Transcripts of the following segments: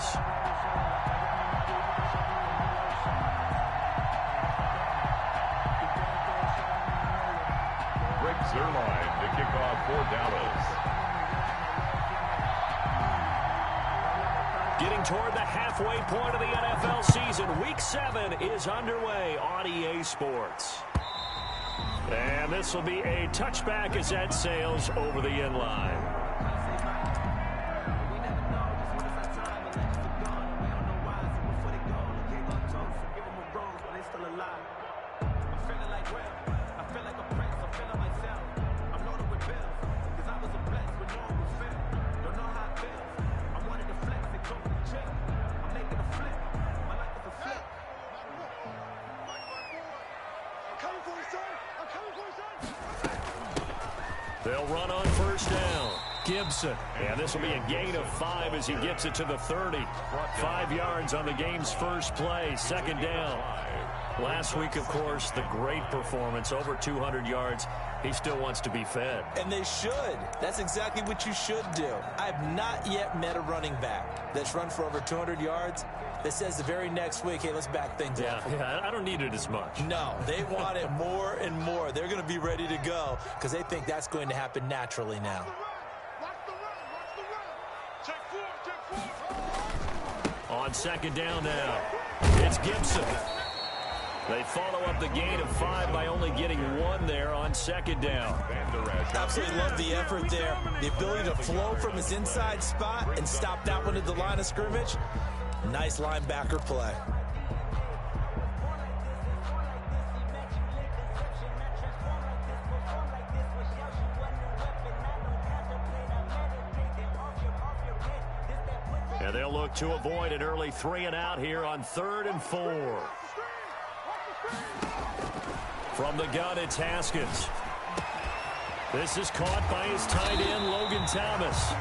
Eagles. Zerline to kick off for Dallas. Getting toward the halfway point of the NFL season. Week 7 is underway on EA Sports. And this will be a touchback as that sails over the end line. They'll run on first down. Gibson. And this will be a gain of 5 as he gets it to the 30. 5 yards on the game's first play. Second down. Last week, of course, the great performance, over 200 yards. He still wants to be fed. And they should. That's exactly what you should do. I've not yet met a running back that's run for over 200 yards that says the very next week, hey, let's back things up. Yeah, I don't need it as much. No, they want it more and more. They're going to be ready to go because they think that's going to happen naturally now. On second down now, it's Gibson. They follow up the gain of 5 by only getting 1 there on second down. Absolutely love the effort there. The ability to flow from his inside spot and stop that one at the line of scrimmage. Nice linebacker play. And they'll look to avoid an early 3 and out here on 3rd and 4. From the gun, it's Haskins. This is caught by his tight end, Logan Thomas.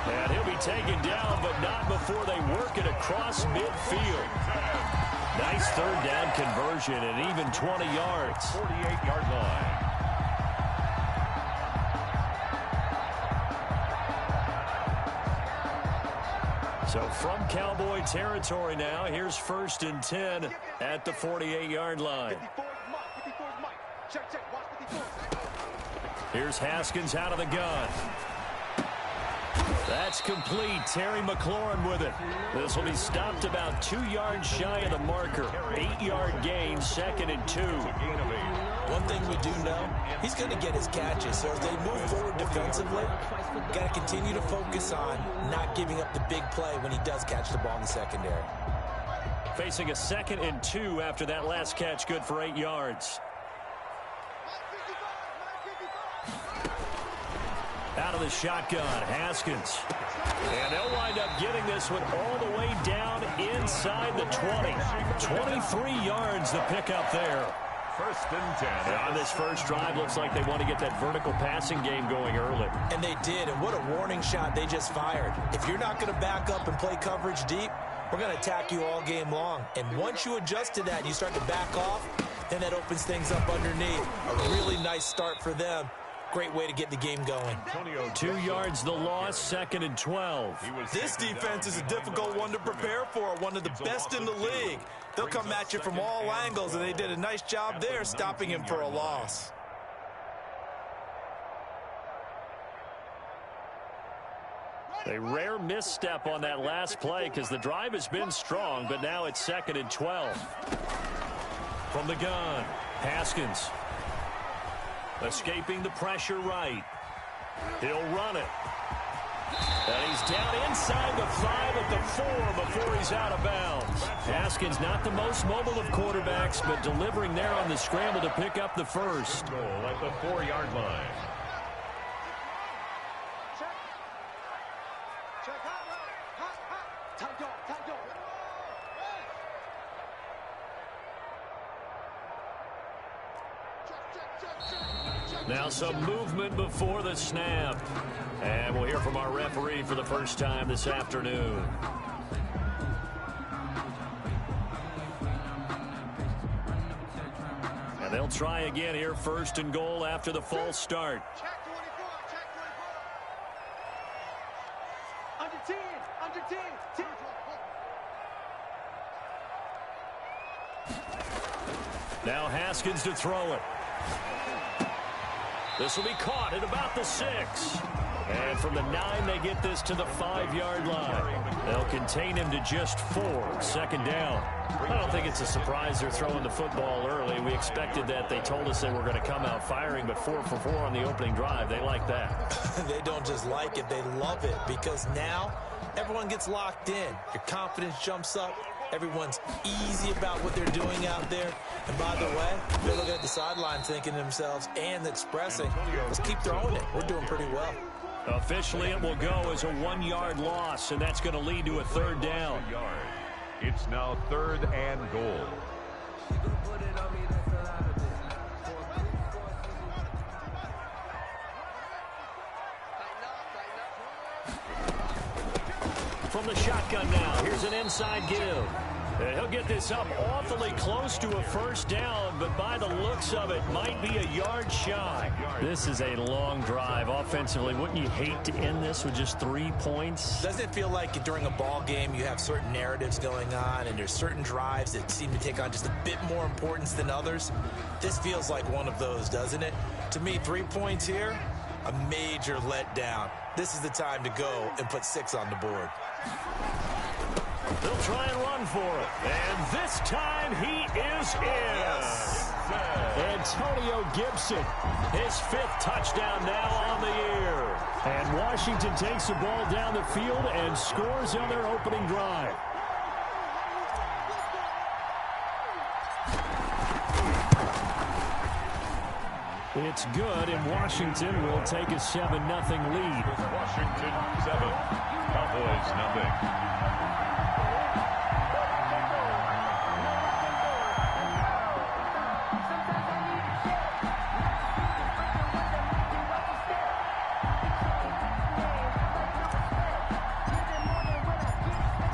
And he'll be taken down, but not before they work it across midfield. Nice third down conversion and even 20 yards. 48-yard line. So from Cowboy territory now, here's 1st and 10 at the 48-yard line. Here's Haskins out of the gun. That's complete. Terry McLaurin with it. This will be stopped about 2 yards shy of the marker. 8-yard gain, 2nd and 2. One thing we do know, he's going to get his catches. So as they move forward defensively, got to continue to focus on not giving up the big play when he does catch the ball in the secondary. Facing a 2nd and 2 after that last catch, good for 8 yards. Out of the shotgun, Haskins. And they'll wind up getting this one all the way down inside the 20. 23 yards the pickup there. 1st and 10. And on this first drive, looks like they want to get that vertical passing game going early. And they did, and what a warning shot they just fired. If you're not going to back up and play coverage deep, we're going to attack you all game long. And once you adjust to that and you start to back off, then that opens things up underneath. A really nice start for them. Great way to get the game going. 2 yards the loss, 2nd and 12. This defense is a difficult one to prepare for, one of the best in the league. They'll come at you from all angles, and they did a nice job there stopping him for a loss. A rare misstep on that last play because the drive has been strong, but now it's 2nd and 12. From the gun, Haskins. Escaping the pressure right. He'll run it. And he's down inside the 5 at the 4 before he's out of bounds. Haskins not the most mobile of quarterbacks, but delivering there on the scramble to pick up the first. Goal at the 4-yard line. Now some movement before the snap. And we'll hear from our referee for the first time this afternoon. And they'll try again here, 1st and goal after the false start. Now Haskins to throw it. This will be caught at about the 6. And from the 9, they get this to the 5-yard line. They'll contain him to just 4. Second down. I don't think it's a surprise they're throwing the football early. We expected that. They told us they were going to come out firing, but 4 for 4 on the opening drive. They like that. They don't just like it. They love it because now everyone gets locked in. Your confidence jumps up. Everyone's easy about what they're doing out there. And by the way, they're looking at the sideline thinking to themselves and expressing, let's keep throwing it. We're doing pretty well. Officially, it will go as a 1-yard loss, and that's going to lead to a 3rd down. It's now 3rd and goal. From the shotgun now, here's an inside give. And he'll get this up awfully close to a 1st down, but by the looks of it, might be a yard shy. This is a long drive offensively. Wouldn't you hate to end this with just 3 points? Doesn't it feel like during a ball game you have certain narratives going on and there's certain drives that seem to take on just a bit more importance than others? This feels like one of those, doesn't it? To me, 3 points here, a major letdown. This is the time to go and put 6 on the board. They'll try and run for it. And this time he is in. Yes. Antonio Gibson, his 5th touchdown now on the year. And Washington takes the ball down the field and scores on their opening drive. It's good, and Washington will take a 7-0 lead. Washington 7, Cowboys 0.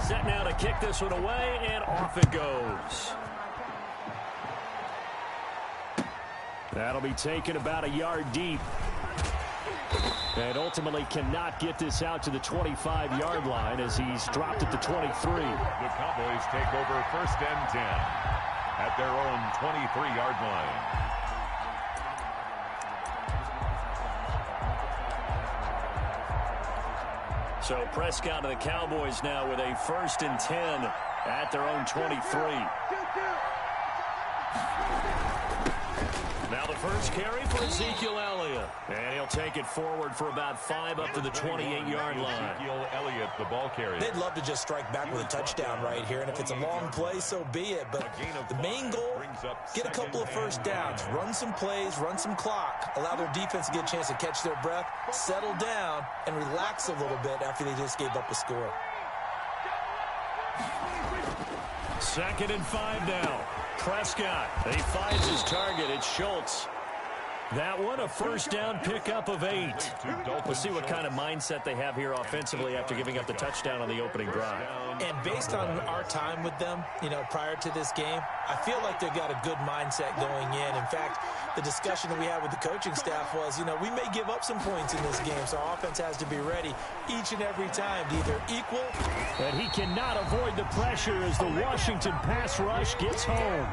Set now to kick this one away, and off it goes. That'll be taken about a yard deep. And ultimately cannot get this out to the 25-yard line as he's dropped at the 23. The Cowboys take over 1st and 10 at their own 23-yard line. So Prescott and the Cowboys now with a 1st and 10 at their own 23. Now the first carry for Ezekiel Elliott. And he'll take it forward for about 5 up to the 28-yard line. Ezekiel Elliott, the ball carrier. They'd love to just strike back with a touchdown right here, and if it's a long play, so be it. But the main goal, get a couple of 1st downs, run some plays, run some clock, allow their defense to get a chance to catch their breath, settle down, and relax a little bit after they just gave up a score. 2nd and 5 now. Prescott, he finds his target. It's Schultz. That one, a 1st down pickup of 8. We'll see what kind of mindset they have here offensively after giving up the touchdown on the opening drive. And based on our time with them, prior to this game, I feel like they've got a good mindset going in. In fact, the discussion that we had with the coaching staff was, we may give up some points in this game, so our offense has to be ready each and every time to either equal. And he cannot avoid the pressure as the Washington pass rush gets home.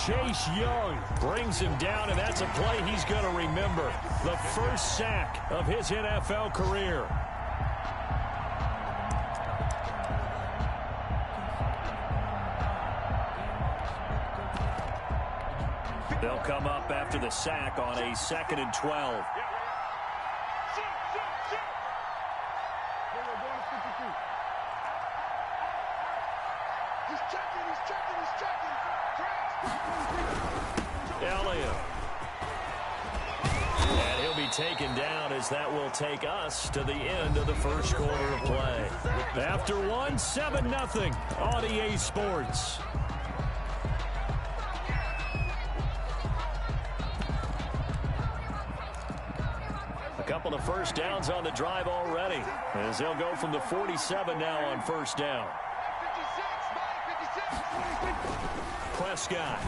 Chase Young brings him down, and that's a play he's going to remember. The 1st sack of his NFL career. They'll come up after the sack on a 2nd and 12. Elliott. And he'll be taken down as that will take us to the end of the 1st quarter of play. After one, 7-0 on EA Sports. Couple of 1st downs on the drive already as they'll go from the 47 now on 1st down. Prescott.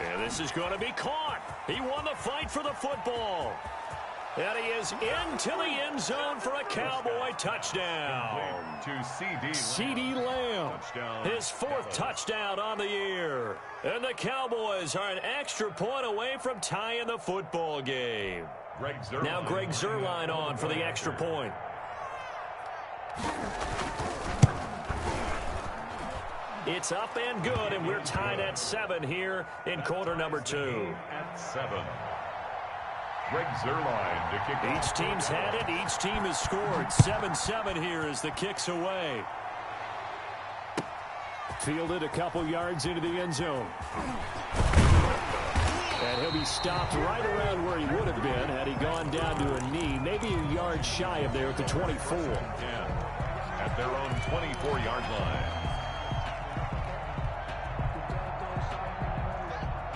And this is going to be caught. He won the fight for the football. And he is into the end zone for a Cowboy touchdown. to C.D. C.D. Lamb, Touchdown, his 4th touchdown on the year. And the Cowboys are an extra point away from tying the football game. Now Greg Zuerlein on for the extra point. It's up and good, and we're tied at 7 here in quarter number 2. At 7. Greg Zuerlein to kick it. Each team's had it. Each team has scored. 7-7 here as the kick's away. Fielded a couple yards into the end zone. And he'll be stopped right around where he would have been had he gone down to a knee, maybe a yard shy of there at the 24. Yeah, at their own 24-yard line.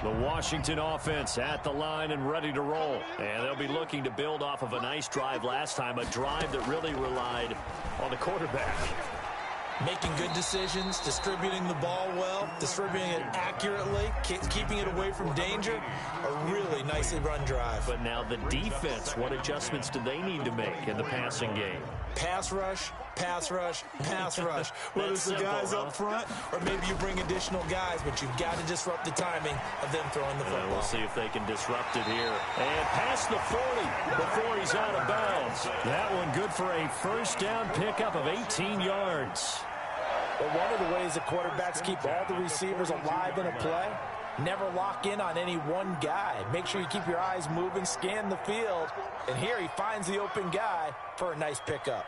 The Washington offense at the line and ready to roll. And they'll be looking to build off of a nice drive last time, a drive that really relied on the quarterback. Making good decisions, distributing the ball well, distributing it accurately, keeping it away from danger. A really nicely run drive. But now the defense, what adjustments do they need to make in the passing game? Pass rush, pass rush, pass rush. Whether it's the guys up front or maybe you bring additional guys, but you've got to disrupt the timing of them throwing the football. We'll see if they can disrupt it here. And past the 40 before he's out of bounds. That one good for a first down pickup of 18 yards. But one of the ways the quarterbacks keep all the receivers alive in a play, never lock in on any one guy. Make sure you keep your eyes moving, scan the field. And here he finds the open guy for a nice pickup.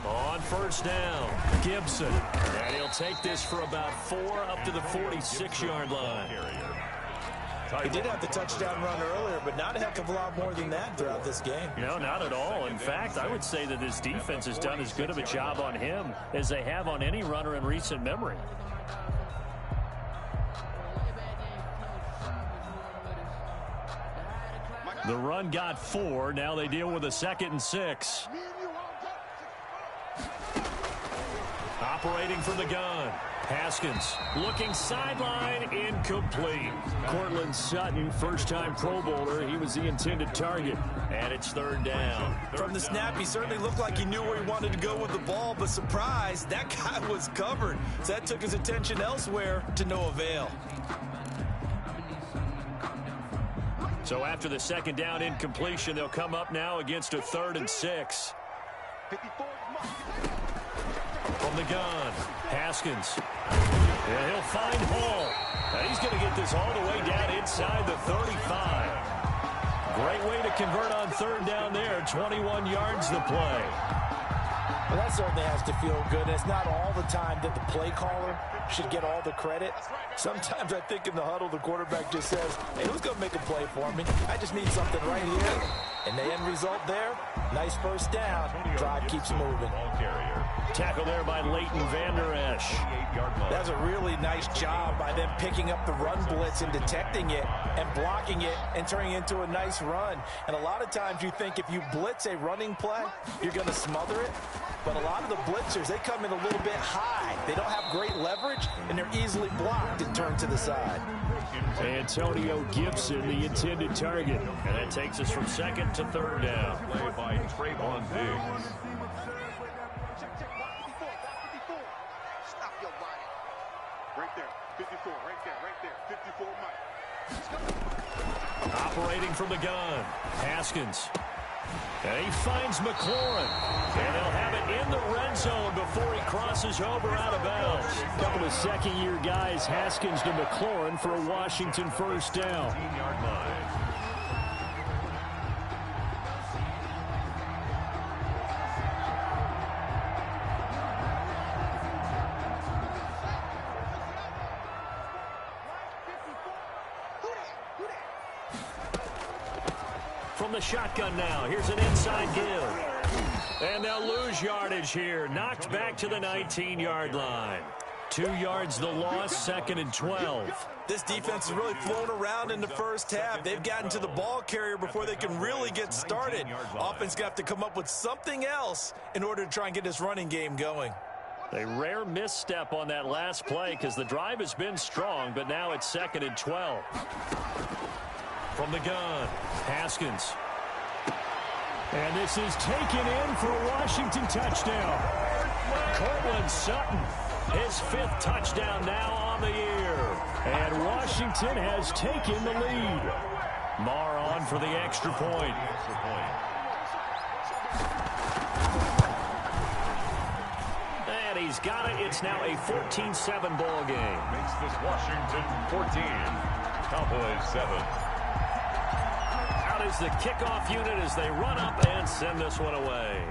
On first down, Gibson. And he'll take this for about 4 up to the 46-yard line. He did have the touchdown run earlier, but not a heck of a lot more than that throughout this game. No, not at all. In fact, I would say that this defense has done as good of a job on him as they have on any runner in recent memory. The run got 4. Now they deal with a 2nd and 6. Operating from the gun. Haskins looking sideline, incomplete. Cortland Sutton, first-time Pro Bowler. He was the intended target. And it's 3rd down. From the snap, he certainly looked like he knew where he wanted to go with the ball, but surprise, that guy was covered. So that took his attention elsewhere to no avail. So after the 2nd down incompletion, they'll come up now against a 3rd and 6. From the gun, Haskins. And he'll find Hall. And he's going to get this all the way down inside the 35. Great way to convert on 3rd down there. 21 yards the play. Well, that certainly has to feel good. And it's not all the time that the play caller should get all the credit. Sometimes I think in the huddle, the quarterback just says, hey, who's going to make a play for me? I just need something right here. And the end result there, nice first down. Drive keeps moving. Tackle there by Leighton Vander Esch. That's a really nice job by them picking up the run blitz and detecting it and blocking it and turning it into a nice run. And a lot of times you think if you blitz a running play, you're going to smother it. But a lot of the blitzers, they come in a little bit high. They don't have great leverage, and they're easily blocked and turned to the side. Antonio Gibson, the intended target. And that takes us from 2nd to 3rd down. Play by Trayvon Diggs. Right there, 54, right there, 54, Mike. Operating from the gun, Haskins. And he finds McLaurin. And they'll have it in the red zone before he crosses over out of bounds. A couple of second-year guys, Haskins to McLaurin for a Washington first down. 15-yard line. From the shotgun now, here's an inside give. And they'll lose yardage here. Knocked back to the 19-yard line. 2 yards the loss, 2nd and 12. This defense has really flown around in the first half. They've gotten to the ball carrier before they can really get started. Offense going to have to come up with something else in order to try and get this running game going. A rare misstep on that last play because the drive has been strong, but now it's 2nd and 12. From the gun, Haskins. And this is taken in for a Washington touchdown. Cortland Sutton, his 5th touchdown now on the year. And Washington has taken the lead. Marr on for the extra point. And he's got it. It's now a 14-7 ball game. Makes this Washington 14, Cowboys 7. Out is the kickoff unit as they run up and send this one away.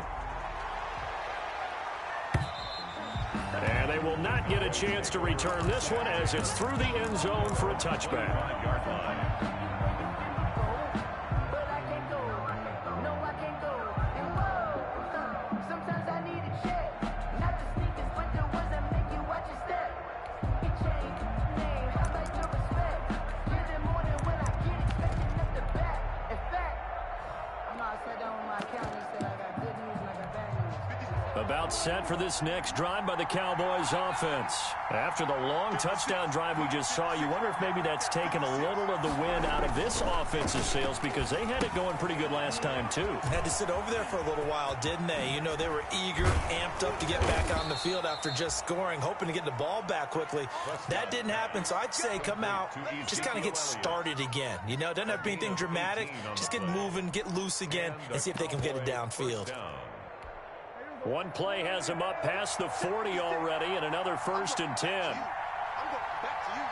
And they will not get a chance to return this one as it's through the end zone for a touchback. 5-yard line. About set for this next drive by the Cowboys offense. After the long touchdown drive we just saw, you wonder if maybe that's taken a little of the wind out of this offensive sails because they had it going pretty good last time too. Had to sit over there for a little while, didn't they? You know, they were eager, amped up to get back on the field after just scoring, hoping to get the ball back quickly. That didn't happen, so I'd say come out, just kind of get started again. You know, doesn't have to be anything dramatic. Just get moving, get loose again, and see if they can get it downfield. One play has him up past the 40 already, and another 1st and 10. I'm going back to you.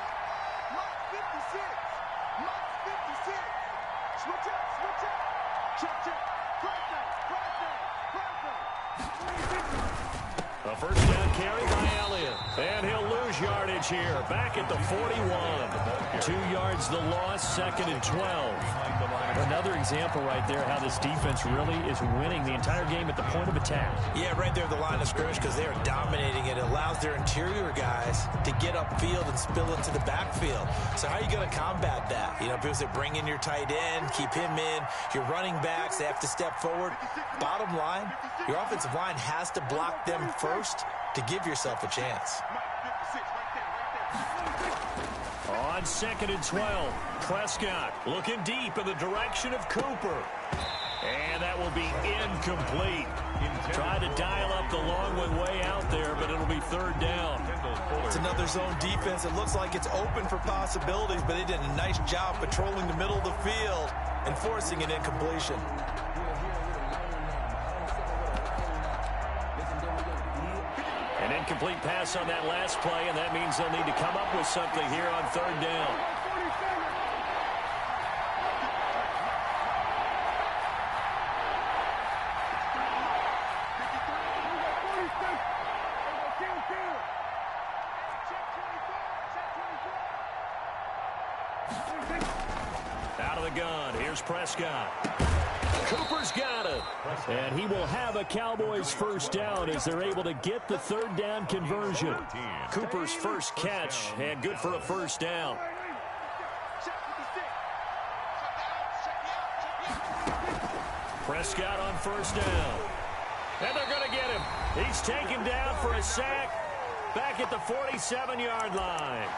Mark 56. Mark 56. Switch up, switch up. Check, check. A first down carry by Elliott. And he'll lose yardage here. Back at the 41. 2 yards the loss, 2nd and 12. Another example right there how this defense really is winning the entire game at the point of attack. Yeah, right there at the line of scrimmage because they are dominating it. It allows their interior guys to get upfield and spill into the backfield. So how are you going to combat that? You know, because they bring in your tight end, keep him in. Your running backs, they have to step forward. Bottom line, your offensive line has to block them first to give yourself a chance. On 2nd and 12, Prescott looking deep in the direction of Cooper. And that will be incomplete. Try to dial up the long one way out there, but it'll be 3rd down. It's another zone defense. It looks like it's open for possibilities, but they did a nice job patrolling the middle of the field and forcing an incompletion. An incomplete pass on that last play, and that means they'll need to come up with something here on 3rd down. Out of the gun, here's Prescott. Cooper's got it. And he will have a Cowboys 1st down as they're able to get the 3rd down conversion. Cooper's first catch and good for a 1st down. Prescott on 1st down. And they're going to get him. He's taken down for a sack back at the 47-yard line.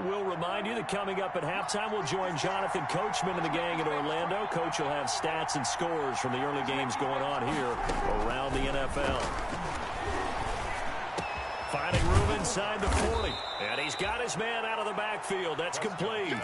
We'll remind you that coming up at halftime, we'll join Jonathan Coachman and the gang in Orlando. Coach will have stats and scores from the early games going on here around the NFL. Finding room inside the 40. And he's got his man out of the backfield. That's complete.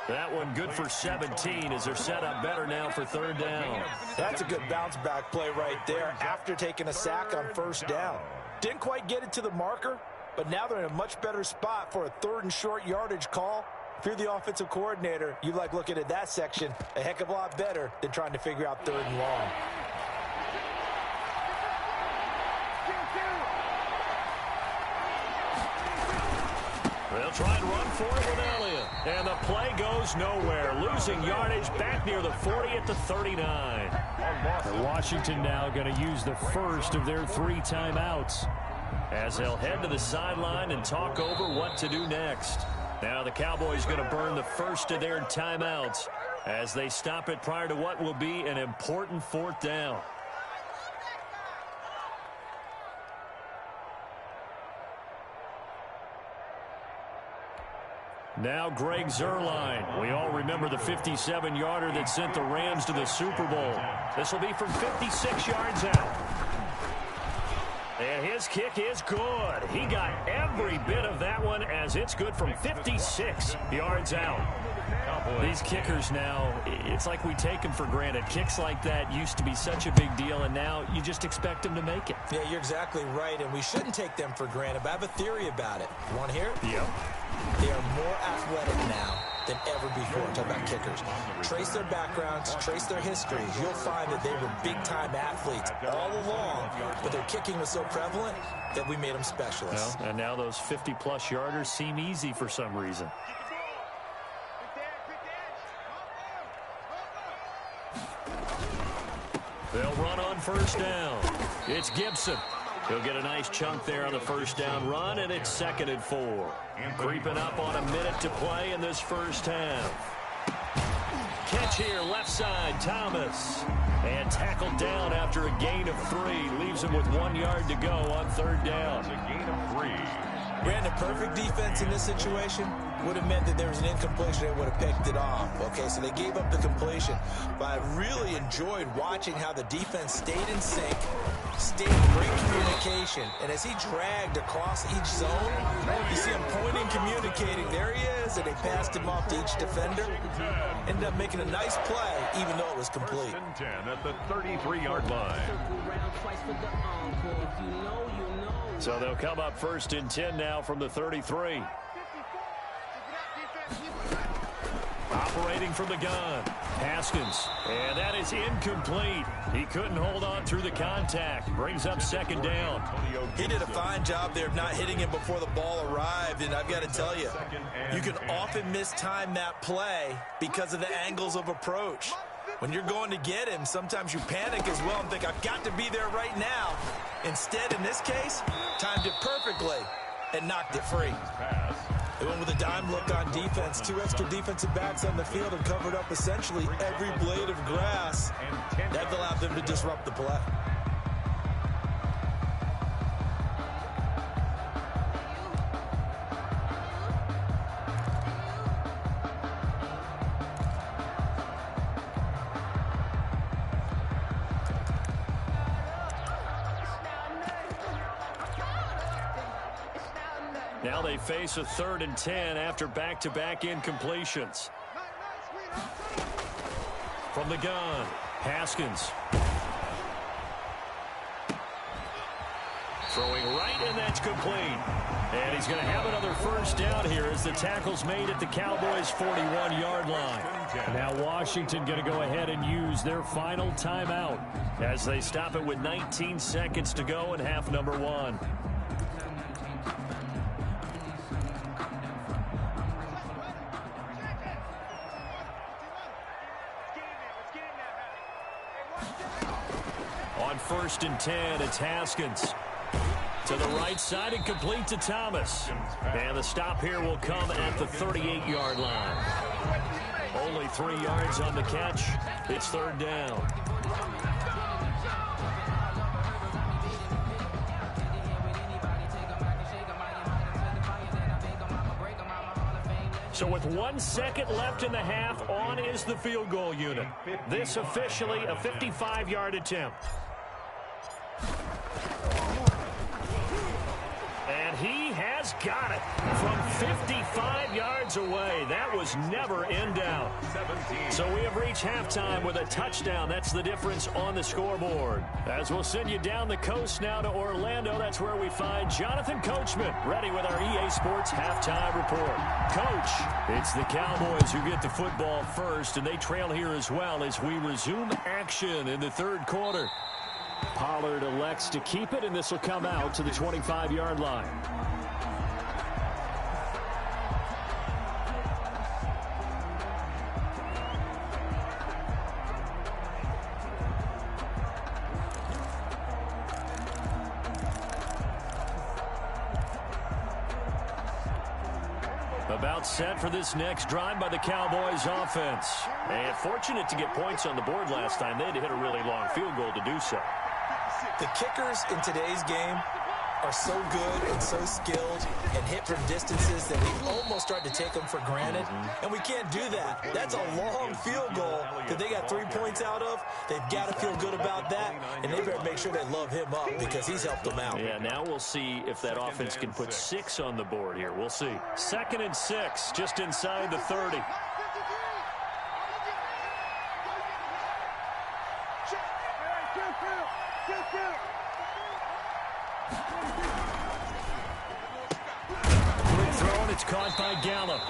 That one good for 17 as they're set up better now for 3rd down. That's a good bounce-back play right there after taking a sack on 1st down. Didn't quite get it to the marker, but now they're in a much better spot for a 3rd and short yardage call. If you're the offensive coordinator, you like looking at that section a heck of a lot better than trying to figure out 3rd and long. They'll try and run for it with Elliott. And the play goes nowhere. Losing yardage back near the 40 at the 39. And Washington now going to use the first of their 3 timeouts as they'll head to the sideline and talk over what to do next. Now the Cowboys going to burn the first of their timeouts as they stop it prior to what will be an important fourth down. Now Greg Zuerlein. We all remember the 57-yarder that sent the Rams to the Super Bowl. This will be from 56 yards out. And his kick is good. He got every bit of that one as it's good from 56 yards out. These kickers now, it's like we take them for granted. Kicks like that used to be such a big deal, and now you just expect them to make it. Yeah, you're exactly right, and we shouldn't take them for granted, but I have a theory about it. You want to hear it? Yep. They are more athletic now than ever before. I'm talking about kickers. Trace their backgrounds, trace their histories. You'll find that they were big-time athletes all along, but their kicking was so prevalent that we made them specialists. Well, and now those 50-plus yarders seem easy for some reason. They'll run on first down. It's Gibson. He'll get a nice chunk there on the first down run, and it's 2nd and 4. Creeping up on a minute to play in this first half. Catch here, left side, Thomas. And tackled down after a gain of 3. Leaves him with 1 yard to go on 3rd down. A gain of 3. Brandon, perfect defense in this situation would have meant that there was an incompletion. They would have picked it off. Okay, so they gave up the completion. But I really enjoyed watching how the defense stayed in sync, stayed in great communication. And as he dragged across each zone, you see him pointing, communicating. There he is, and they passed him off to each defender. Ended up making a nice play, even though it was complete. 1st and 10 at the 33-yard line. So they'll come up 1st and 10 now from the 33. Operating from the gun, Haskins, and that is incomplete. He couldn't hold on through the contact. Brings up 2nd down. He did a fine job there of not hitting him before the ball arrived, and I've got to tell you, you can often mistime that play because of the angles of approach. When you're going to get him, sometimes you panic as well and think, I've got to be there right now. Instead, in this case, timed it perfectly and knocked it free. They went with a dime look on defense. 2 extra defensive backs on the field and covered up essentially every blade of grass. That allowed them to disrupt the play. Now they face a 3rd and 10 after back-to-back incompletions. From the gun, Haskins. Throwing right, and that's complete. And he's going to have another first down here as the tackle's made at the Cowboys' 41-yard line. Now Washington going to go ahead and use their final timeout as they stop it with 19 seconds to go in half number 1. On 1st and 10, it's Haskins. To the right side and complete to Thomas. And the stop here will come at the 38-yard line. Only 3 yards on the catch. It's 3rd down. So with 1 second left in the half, on is the field goal unit. This officially a 55-yard attempt. And he has got it from 55 yards away. That was never in doubt. So we have reached halftime with a touchdown. That's the difference on the scoreboard. As we'll send you down the coast now to Orlando, that's where we find Jonathan Coachman ready with our EA Sports halftime report. Coach, it's the Cowboys who get the football first, and they trail here as well as we resume action in the 3rd quarter. Pollard elects to keep it, and this will come out to the 25-yard line. About set for this next drive by the Cowboys offense. And fortunate to get points on the board last time. They had to hit a really long field goal to do so. The kickers in today's game are so good and so skilled and hit from distances that we almost start to take them for granted. And we can't do that. That's a long field goal that they got 3 points out of. They've got to feel good about that, and they better make sure they love him up because he's helped them out. Yeah, now we'll see if that offense can put 6 on the board here. We'll see. 2nd and 6, just inside the 30. Quick throw, and it's caught by Gallup.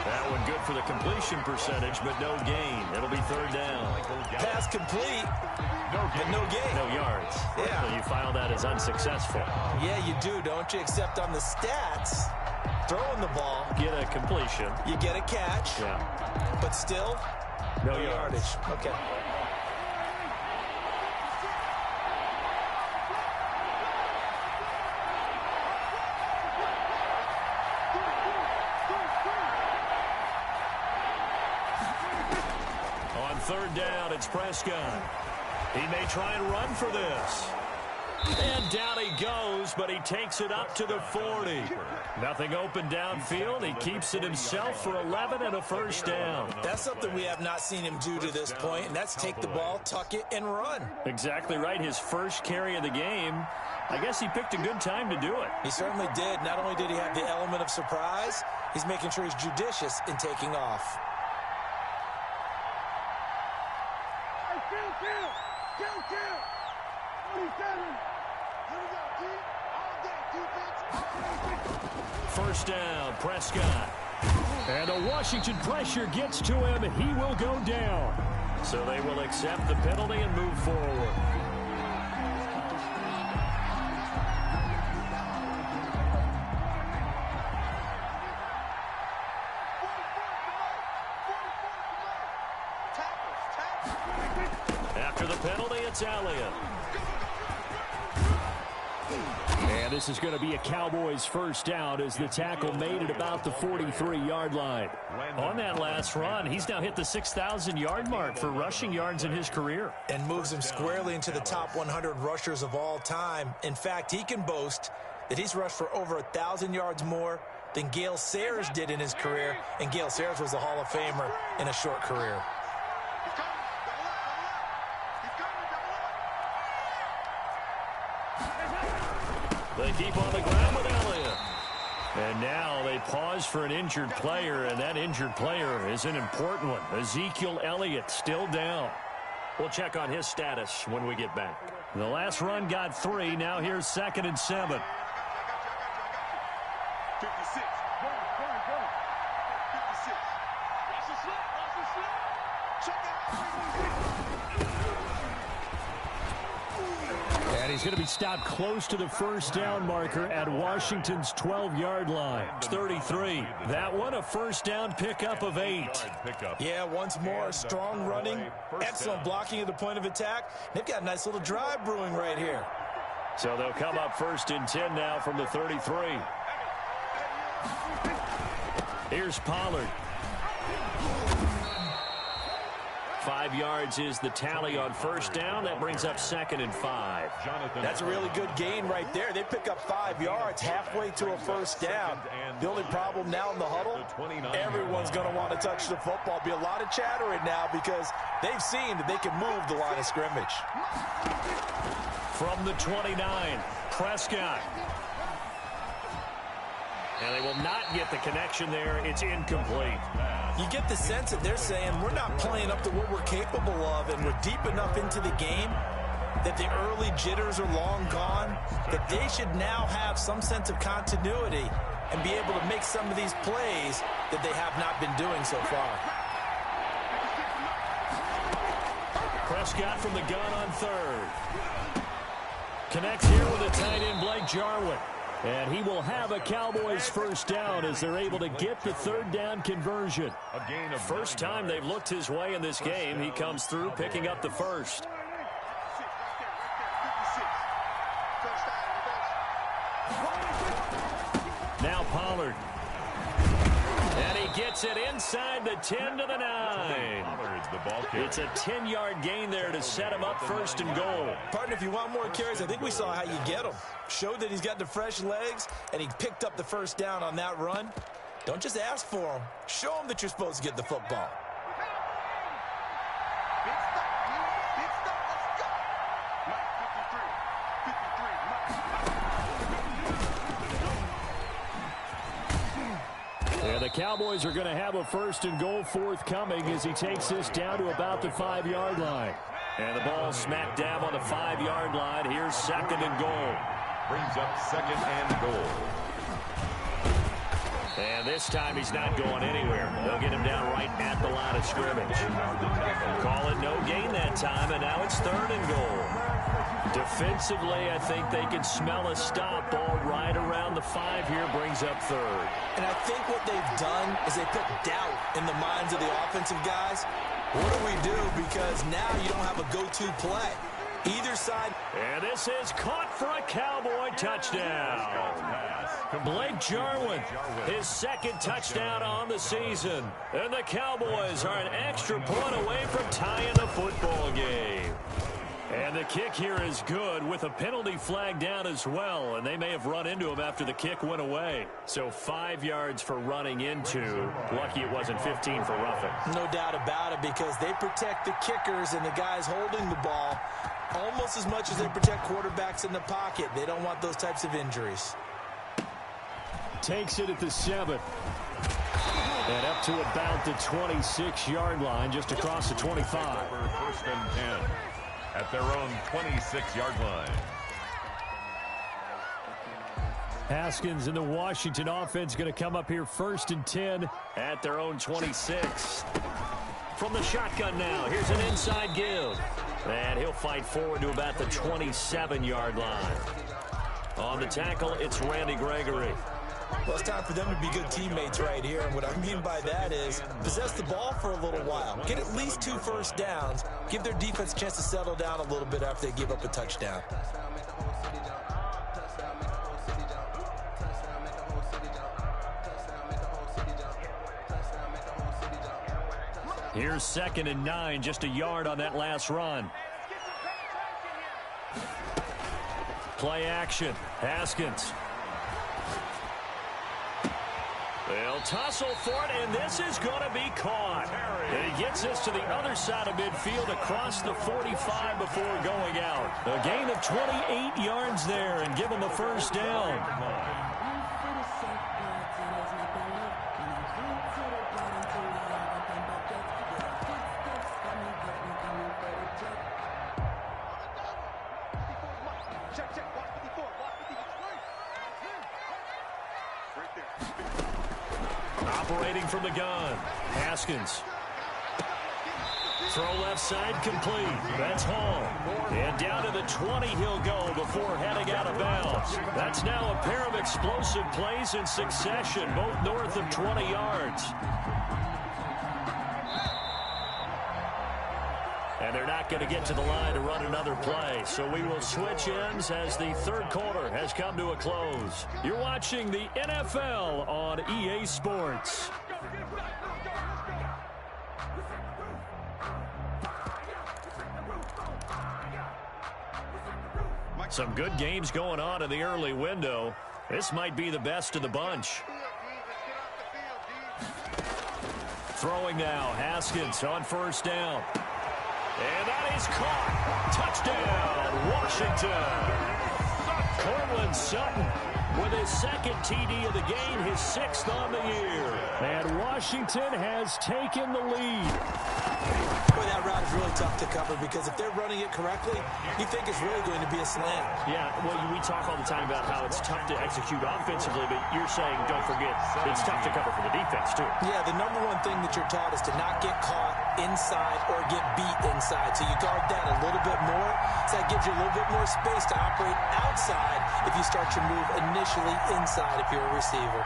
That one good for the completion percentage, but no gain. It'll be 3rd down. Pass complete, but no gain. No yards. Yeah. So you file that as unsuccessful. Yeah, you do, don't you? Except on the stats, throwing the ball, Get a completion. you get a catch, Yeah. but still, No yardage. yards. Okay. On 3rd down, it's Prescott. He may try and run for this. And down he goes, but he takes it up to the 40. Nothing open downfield. He keeps it himself for 11 and a 1st down. That's something we have not seen him do to this point, and that's take the ball, tuck it, and run. Exactly right. His first carry of the game. I guess he picked a good time to do it. He certainly did. Not only did he have the element of surprise, he's making sure he's judicious in taking off. First down, Prescott. And a Washington pressure gets to him. He will go down. So they will accept the penalty and move forward. After the penalty, it's Elliott. And this is going to be a Cowboys 1st down as the tackle made it about the 43-yard line. On that last run, he's now hit the 6,000-yard mark for rushing yards in his career. And moves him squarely into the top 100 rushers of all time. In fact, he can boast that he's rushed for over 1,000 yards more than Gale Sayers did in his career. And Gale Sayers was a Hall of Famer in a short career. They keep on the ground with Elliott. And now they pause for an injured player, and that injured player is an important one. Ezekiel Elliott still down. We'll check on his status when we get back. The last run got 3. Now here's 2nd and 7. 56. Go. 56. Watch the slip. Check out. And he's going to be stopped close to the 1st down marker at Washington's 12-yard line. It's 33. That one a 1st down pickup of 8. Yeah, once more, strong running, excellent blocking at the point of attack. They've got a nice little drive brewing right here. So they'll come up 1st and 10 now from the 33. Here's Pollard. 5 yards is the tally on 1st down. That brings up 2nd and 5. That's a really good gain right there. They pick up 5 yards halfway to a 1st down. The only problem now in the huddle, everyone's going to want to touch the football. Be a lot of chattering now because they've seen that they can move the line of scrimmage. From the 29, Prescott. And they will not get the connection there. It's incomplete. You get the sense that they're saying we're not playing up to what we're capable of, and we're deep enough into the game that the early jitters are long gone, that they should now have some sense of continuity and be able to make some of these plays that they have not been doing so far. Prescott from the gun on 3rd. Connects here with a tight end, Blake Jarwin. And he will have a Cowboys 1st down as they're able to get the 3rd down conversion. First time they've looked his way in this game. He comes through picking up the 1st. Now Pollard. And he gets it inside the 10 to the 9. It's a 10-yard gain there to set him up first and goal. Partner, if you want more carries, I think we saw how you get them. Showed that he's got the fresh legs, and he picked up the first down on that run. Don't just ask for them. Show them that you're supposed to get the football. And the Cowboys are going to have a first and goal forthcoming as he takes this down to about the 5-yard line. And the ball smack dab on the 5-yard line. Here's second and goal. Brings up second and goal. And this time he's not going anywhere. They'll get him down right at the line of scrimmage. Call it no gain that time, and now it's third and goal. Defensively, I think they can smell a stop. Ball right around the 5 here, brings up third. And I think what they've done is they put doubt in the minds of the offensive guys. What do we do? Because now you don't have a go-to play. Either side. And this is caught for a Cowboy touchdown. Blake Jarwin, his second touchdown on the season. And the Cowboys are an extra point away from tying the football game. And the kick here is good with a penalty flag down as well. And they may have run into him after the kick went away. So 5 yards for running into. Lucky it wasn't 15 for roughing. No doubt about it, because they protect the kickers and the guys holding the ball almost as much as they protect quarterbacks in the pocket. They don't want those types of injuries. Takes it at the 7. And up to about the 26-yard line, just across the 25. First and 10 at their own 26-yard line. Haskins and the Washington offense going to come up here first and 10 at their own 26. From the shotgun now, here's an inside give. And he'll fight forward to about the 27-yard line. On the tackle, it's Randy Gregory. Well, it's time for them to be good teammates right here. And what I mean by that is possess the ball for a little while. Get at least 2 first downs. Give their defense a chance to settle down a little bit after they give up a touchdown. Here's second and 9, just a yard on that last run. Play action. Haskins. They'll tussle for it, and this is going to be caught. And he gets this to the other side of midfield across the 45 before going out. A gain of 28 yards there and give him the first down. Operating from the gun, Haskins. Throw left side complete. That's Hall. And down to the 20 he'll go before heading out of bounds. That's now a pair of explosive plays in succession, both north of 20 yards. And they're not going to get to the line to run another play. So we will switch ends as the third quarter has come to a close. You're watching the NFL on EA Sports. Some good games going on in the early window. This might be the best of the bunch. Throwing now, Haskins on first down. And that is caught. Touchdown, Washington. Cortland Sutton with his second TD of the game, his 6th on the year. And Washington has taken the lead. Boy, that route is really tough to cover because if they're running it correctly, you think it's really going to be a slant. Yeah, well, we talk all the time about how it's tough to execute offensively, but you're saying, don't forget, it's tough to cover for the defense, too. Yeah, the number one thing that you're taught is to not get caught inside or get beat inside. So you guard that a little bit more. So that gives you a little bit more space to operate outside if you start your move initially inside if you're a receiver.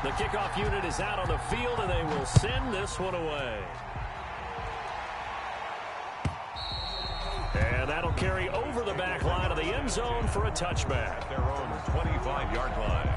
The kickoff unit is out on the field, and they will send this one away. And that'll carry over the back line of the end zone for a touchback. At their own 25-yard line.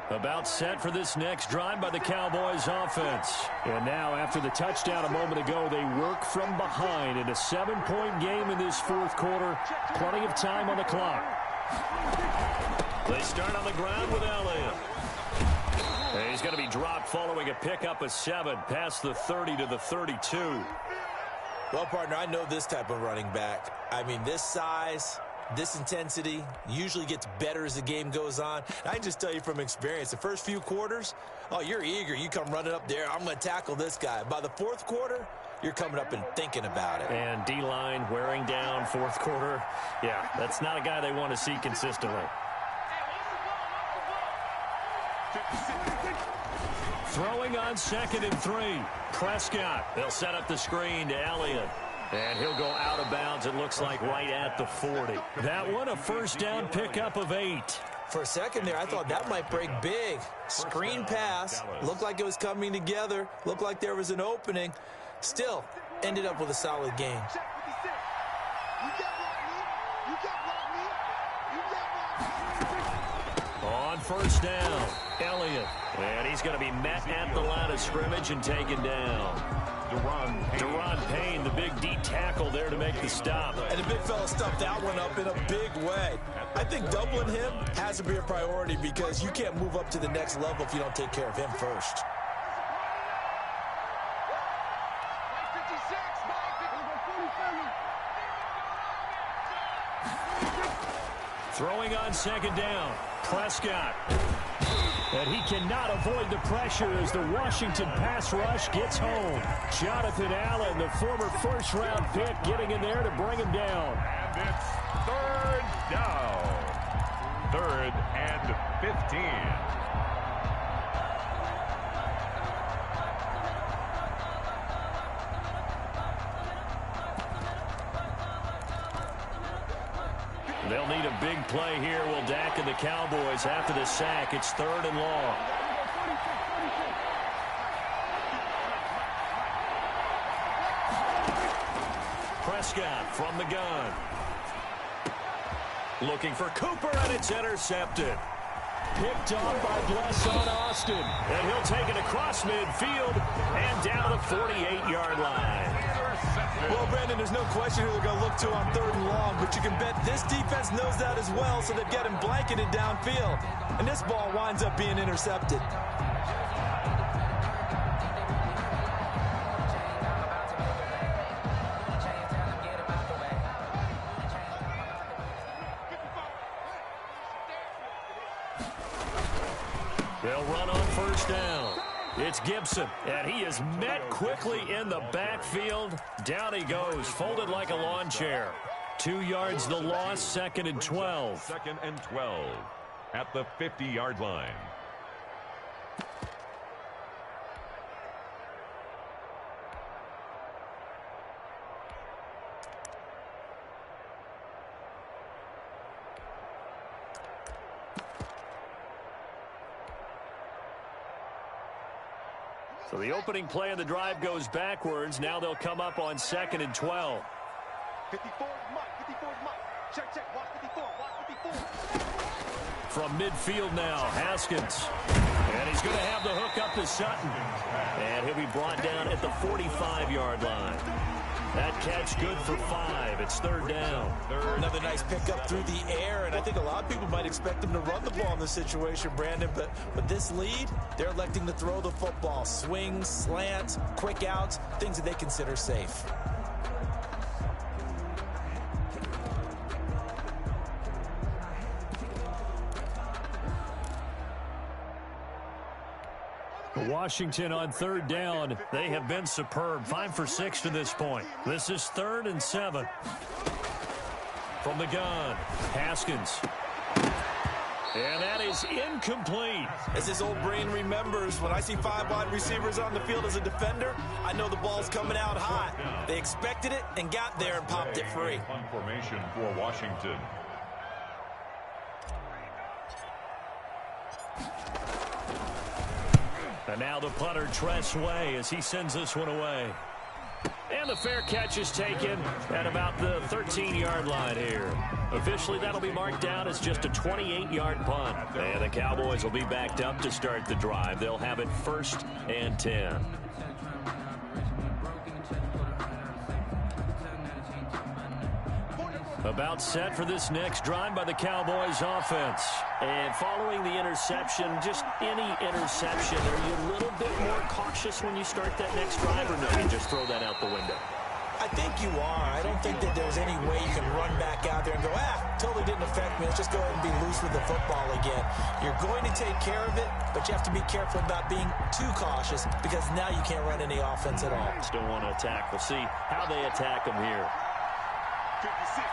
About set for this next drive by the Cowboys offense. And now after the touchdown a moment ago, they work from behind in a 7-point game in this fourth quarter. Plenty of time on the clock. They start on the ground with Elliott. And he's going to be dropped following a pickup of 7 past the 30 to the 32. Well, partner, I know this type of running back. I mean, this size, this intensity usually gets better as the game goes on. I can just tell you from experience, the first few quarters, oh, you're eager. You come running up there, I'm going to tackle this guy. By the fourth quarter, you're coming up and thinking about it. And D-line wearing down fourth quarter. Yeah, that's not a guy they want to see consistently. Throwing on 2nd and 3. Prescott. They'll set up the screen to Elliott. And he'll go out of bounds, it looks like, right at the 40. That one, a first down pickup of 8. For a second there, I thought that might break big. Screen pass. Looked like it was coming together. Looked like there was an opening. Still, ended up with a solid game. On first down, Elliott. And he's going to be met at the line of scrimmage and taken down. Deron Payne, the big D tackle there to make the stop. And the big fella stuffed that one up in a big way. I think doubling him has to be a priority because you can't move up to the next level if you don't take care of him first. Throwing on 2nd down, Prescott. And he cannot avoid the pressure as the Washington pass rush gets home. Jonathan Allen, the former first-round pick, getting in there to bring him down. And it's 3rd down. 3rd and 15. They'll need a big play here. Will Dak and the Cowboys after the sack. It's 3rd and long. Prescott from the gun. Looking for Cooper, and it's intercepted. Picked off by Bless on Austin. And he'll take it across midfield and down to the 48-yard line. Well, Brandon, there's no question who they're going to look to on 3rd and long, but you can bet this defense knows that as well, so they've got him blanketed downfield. And this ball winds up being intercepted. They'll run on first down. It's Gibson, and he is met quickly in the backfield. Down he goes, folded like a lawn chair. 2 yards the loss, 2nd and 12. 2nd and 12 at the 50-yard line. So the opening play of the drive goes backwards. Now they'll come up on 2nd and 12. 54, Mike, 54, Mike. Check, check, watch 54, watch 54. From midfield now, Haskins. And he's going to have the hook up to Sutton. And he'll be brought down at the 45-yard line. That catch good for 5. It's 3rd down. Another nice pickup through the air, and I think a lot of people might expect him to run the ball in this situation, Brandon, but this lead, they're electing to throw the football. Swings, slants, quick outs, things that they consider safe. Washington on 3rd down. They have been superb. 5 for 6 to this point. This is 3rd and 7. From the gun, Haskins. And that is incomplete. As his old brain remembers, when I see 5 wide receivers on the field as a defender, I know the ball's coming out hot. They expected it and got there and popped it free. Punt formation for Washington. And now the punter, Tress Way, as he sends this one away. And the fair catch is taken at about the 13-yard line here. Officially, that'll be marked down as just a 28-yard punt. And the Cowboys will be backed up to start the drive. They'll have it 1st and 10. About set for this next drive by the Cowboys offense. And following the interception, just any interception, are you a little bit more cautious when you start that next drive, or no, you just throw that out the window? I think you are. I don't think that there's any way you can run back out there and go, totally didn't affect me. Let's just go ahead and be loose with the football again. You're going to take care of it, but you have to be careful about being too cautious because now you can't run any offense at all. Still want to attack. We'll see how they attack them here. 56.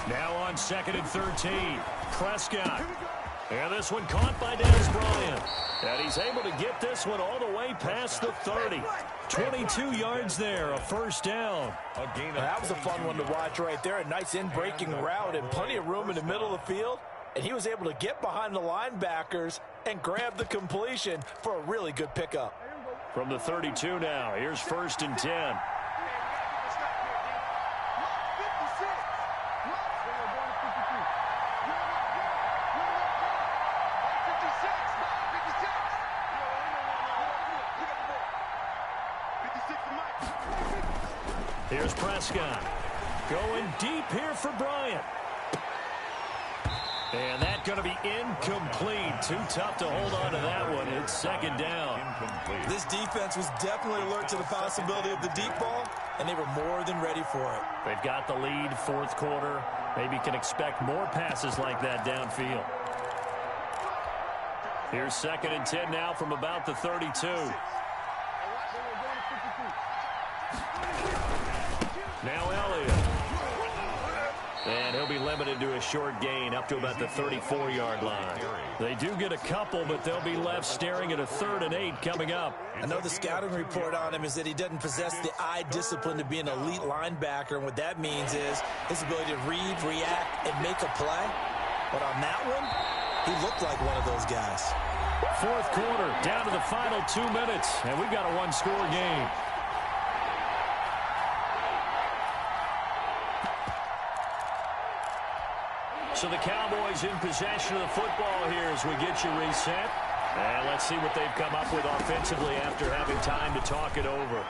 Now on 2nd and 13, Prescott. And this one caught by Dez Bryant. And he's able to get this one all the way past the 30. 22 yards there, a 1st down. That was a fun one to watch right there. A nice in-breaking route and plenty of room in the middle of the field. And he was able to get behind the linebackers and grab the completion for a really good pickup. From the 32 now, here's 1st and 10. Here's Prescott. Going deep here for Bryant. And that's going to be incomplete. Too tough to hold on to that one. It's 2nd down. This defense was definitely alert to the possibility of the deep ball, and they were more than ready for it. They've got the lead, 4th quarter. Maybe can expect more passes like that downfield. Here's 2nd and 10 now from about the 32. Now Elliott. And he'll be limited to a short gain up to about the 34-yard line. They do get a couple, but they'll be left staring at a 3rd and 8 coming up. I know the scouting report on him is that he doesn't possess the eye discipline to be an elite linebacker, and what that means is his ability to read, react, and make a play. But on that one, he looked like one of those guys. 4th quarter, down to the final 2 minutes, and we've got a 1-score game. So the Cowboys in possession of the football here as we get you reset. And let's see what they've come up with offensively after having time to talk it over.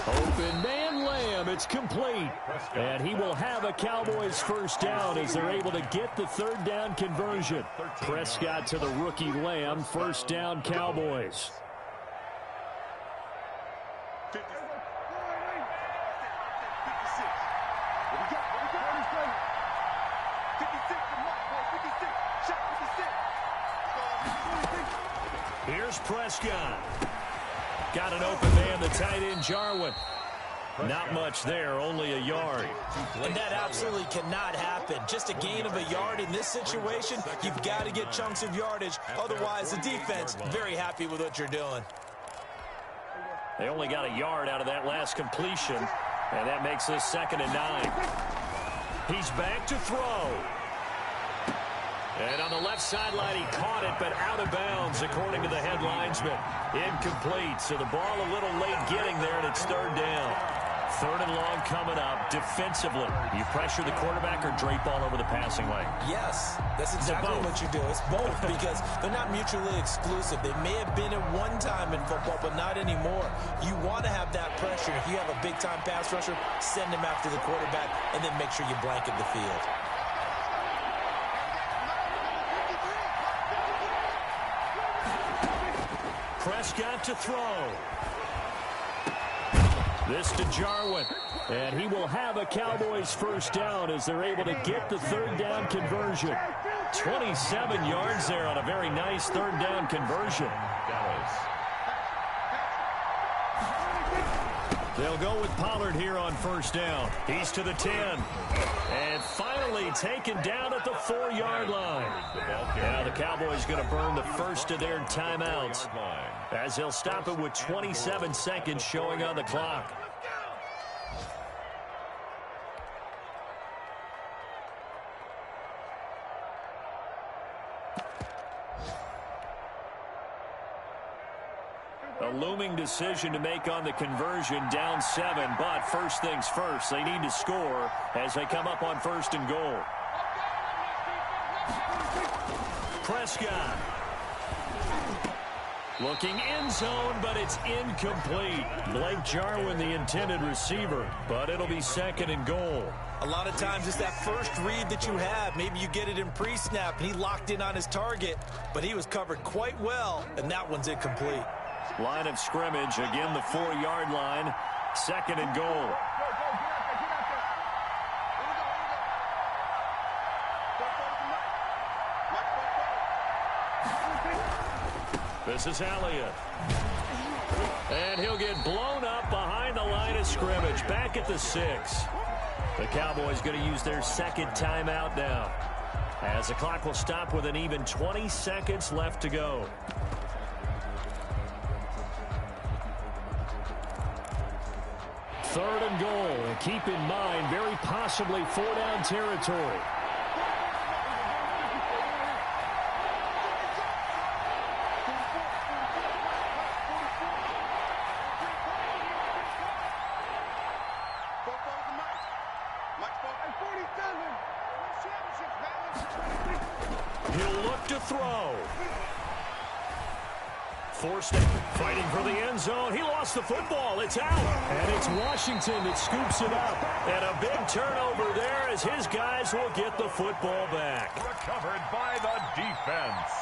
Open man Lamb, it's complete. And he will have a Cowboys 1st down as they're able to get the 3rd down conversion. Prescott to the rookie Lamb, 1st down Cowboys. Here's Prescott. Got an open man, the tight end, Jarwin. Not much there, only a yard. And that absolutely cannot happen. Just a gain of a yard in this situation, you've got to get chunks of yardage. Otherwise, the defense, very happy with what you're doing. They only got a yard out of that last completion, and that makes this 2nd and 9. He's back to throw. And on the left sideline, he caught it, but out of bounds, according to the head linesman. Incomplete, so the ball a little late getting there, and it's 3rd down. 3rd and long coming up. Defensively, you pressure the quarterback or drape all over the passing lane? Yes, that's exactly what you do. It's both because they're not mutually exclusive. They may have been at one time in football, but not anymore. You want to have that pressure. If you have a big-time pass rusher, send him after the quarterback, and then make sure you blanket the field. Prescott to throw. This to Jarwin. And he will have a Cowboys 1st down as they're able to get the 3rd down conversion. 27 yards there on a very nice 3rd down conversion. They'll go with Pollard here on 1st down. He's to the 10. And finally taken down at the 4-yard line. Now the Cowboys going to burn the first of their timeouts as they'll stop it with 27 seconds showing on the clock. A looming decision to make on the conversion, down 7, but first things first, they need to score as they come up on 1st and goal. Prescott. Looking end zone, but it's incomplete. Blake Jarwin, the intended receiver, but it'll be 2nd and goal. A lot of times it's that first read that you have. Maybe you get it in pre-snap, and he locked in on his target, but he was covered quite well, and that one's incomplete. Line of scrimmage, again the 4-yard line, 2nd and goal. This is Elliott. And he'll get blown up behind the line of scrimmage, back at the 6. The Cowboys going to use their 2nd timeout now, as the clock will stop with an even 20 seconds left to go. 3rd and goal, and keep in mind, very possibly 4-down territory. He'll look to throw. Forced it, fighting for the end zone. He lost the football. It's out. And it's Washington that scoops it up. And a big turnover there as his guys will get the football back. Recovered by the defense.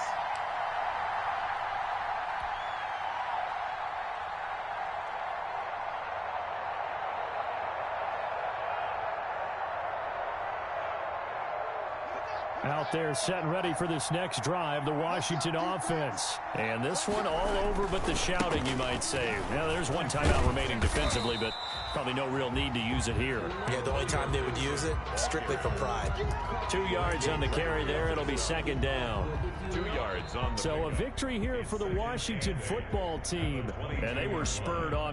Out there set and ready for this next drive, the Washington offense. And this one all over but the shouting, you might say. Now, there's one timeout remaining defensively, but probably no real need to use it here. Yeah, the only time they would use it, strictly for pride. 2 yards on the carry there. It'll be 2nd down. 2 yards on the So a victory here for the Washington football team. And they were spurred on by